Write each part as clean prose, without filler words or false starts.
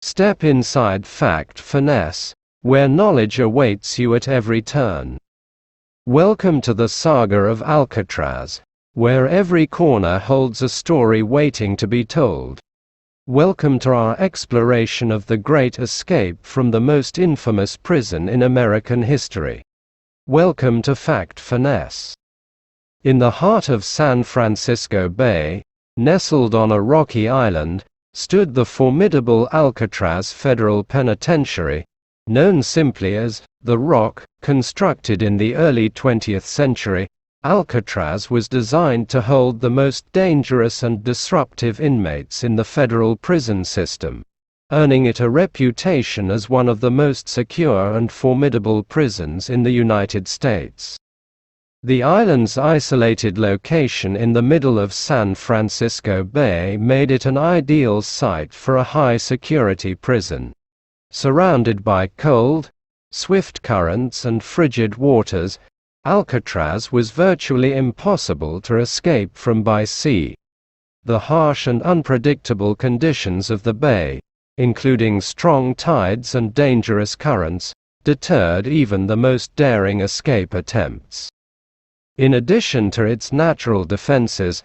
Step inside Fact Finnesse, where knowledge awaits you at every turn. Welcome to the saga of Alcatraz, where every corner holds a story waiting to be told. Welcome to our exploration of the great escape from the most infamous prison in American history. Welcome to Fact Finnesse. In the heart of San Francisco Bay, nestled on a rocky island, stood the formidable Alcatraz Federal Penitentiary, known simply as the Rock. Constructed in the early 20th century, Alcatraz was designed to hold the most dangerous and disruptive inmates in the federal prison system, earning it a reputation as one of the most secure and formidable prisons in the United States. The island's isolated location in the middle of San Francisco Bay made it an ideal site for a high-security prison. Surrounded by cold, swift currents and frigid waters, Alcatraz was virtually impossible to escape from by sea. The harsh and unpredictable conditions of the bay, including strong tides and dangerous currents, deterred even the most daring escape attempts. In addition to its natural defenses,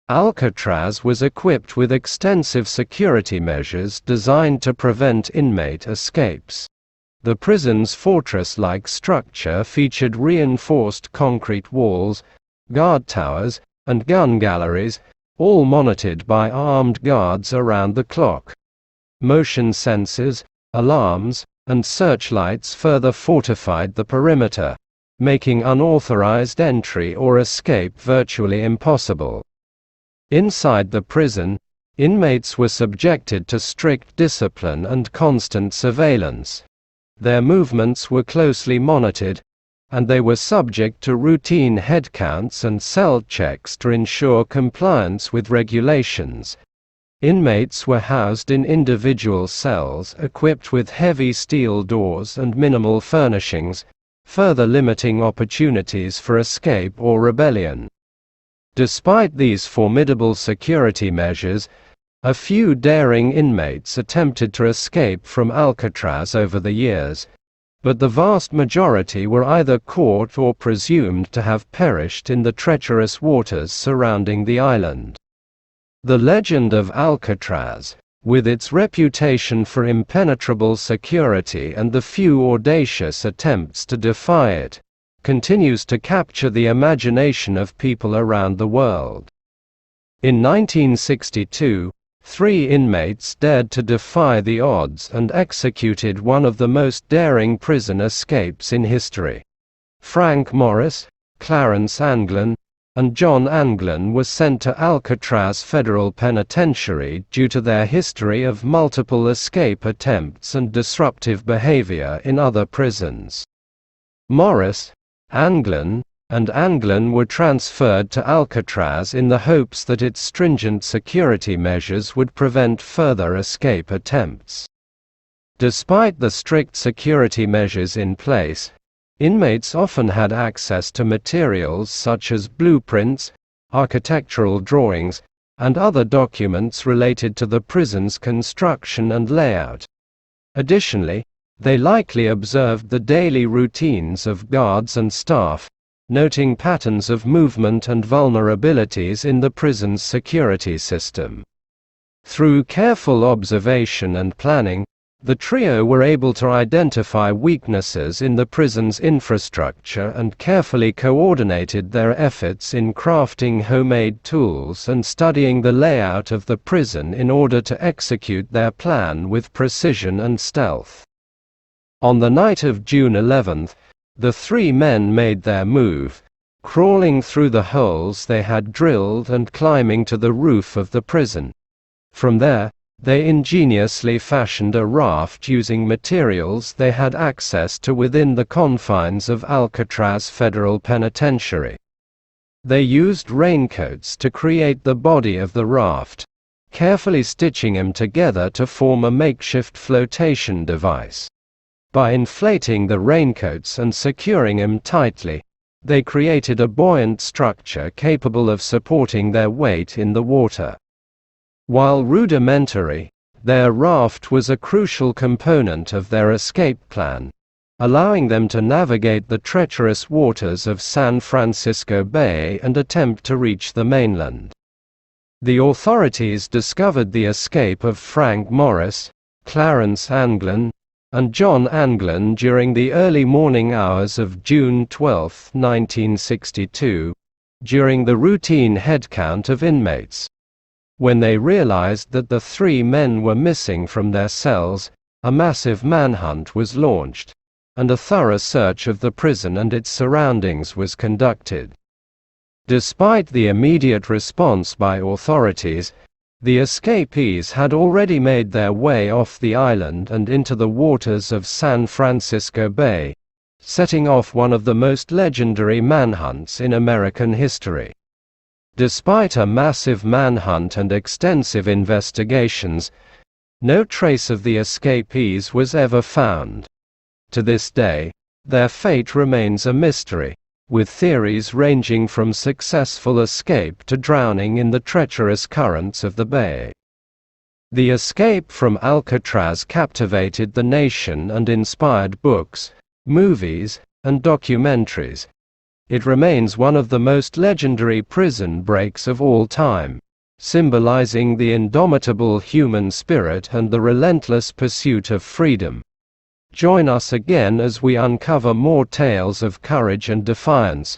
Alcatraz was equipped with extensive security measures designed to prevent inmate escapes. The prison's fortress-like structure featured reinforced concrete walls, guard towers, and gun galleries, all monitored by armed guards around the clock. Motion sensors, alarms, and searchlights further fortified the perimeter, making unauthorized entry or escape virtually impossible. Inside the prison, inmates were subjected to strict discipline and constant surveillance. Their movements were closely monitored, and they were subject to routine head counts and cell checks to ensure compliance with regulations. Inmates were housed in individual cells equipped with heavy steel doors and minimal furnishings, further limiting opportunities for escape or rebellion. Despite these formidable security measures, a few daring inmates attempted to escape from Alcatraz over the years, but the vast majority were either caught or presumed to have perished in the treacherous waters surrounding the island. The legend of Alcatraz, with its reputation for impenetrable security and the few audacious attempts to defy it, continues to capture the imagination of people around the world. In 1962, 3 inmates dared to defy the odds and executed one of the most daring prison escapes in history. Frank Morris, Clarence Anglin, and John Anglin were sent to Alcatraz Federal Penitentiary due to their history of multiple escape attempts and disruptive behavior in other prisons. Morris, Anglin, and Anglin were transferred to Alcatraz in the hopes that its stringent security measures would prevent further escape attempts. Despite the strict security measures in place, inmates often had access to materials such as blueprints, architectural drawings, and other documents related to the prison's construction and layout. Additionally, they likely observed the daily routines of guards and staff, noting patterns of movement and vulnerabilities in the prison's security system. Through careful observation and planning, the trio were able to identify weaknesses in the prison's infrastructure and carefully coordinated their efforts in crafting homemade tools and studying the layout of the prison in order to execute their plan with precision and stealth. On the night of June 11, the 3 men made their move, crawling through the holes they had drilled and climbing to the roof of the prison. From there, they ingeniously fashioned a raft using materials they had access to within the confines of Alcatraz Federal Penitentiary. They used raincoats to create the body of the raft, carefully stitching them together to form a makeshift flotation device. By inflating the raincoats and securing them tightly, they created a buoyant structure capable of supporting their weight in the water. While rudimentary, Their raft was a crucial component of their escape plan, allowing them to navigate the treacherous waters of San Francisco Bay and attempt to reach the mainland. The authorities discovered the escape of Frank Morris, Clarence Anglin, and John Anglin during the early morning hours of June 12, 1962, during the routine headcount of inmates. When they realized that the three men were missing from their cells, a massive manhunt was launched, and a thorough search of the prison and its surroundings was conducted. Despite the immediate response by authorities, the escapees had already made their way off the island and into the waters of San Francisco Bay, setting off one of the most legendary manhunts in American history. Despite a massive manhunt and extensive investigations, no trace of the escapees was ever found. To this day, their fate remains a mystery, with theories ranging from successful escape to drowning in the treacherous currents of the bay. The escape from Alcatraz captivated the nation and inspired books, movies, and documentaries. It remains one of the most legendary prison breaks of all time, symbolizing the indomitable human spirit and the relentless pursuit of freedom. Join us again as we uncover more tales of courage and defiance.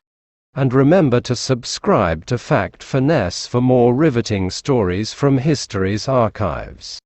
And remember to subscribe to Finnesse for more riveting stories from history's archives.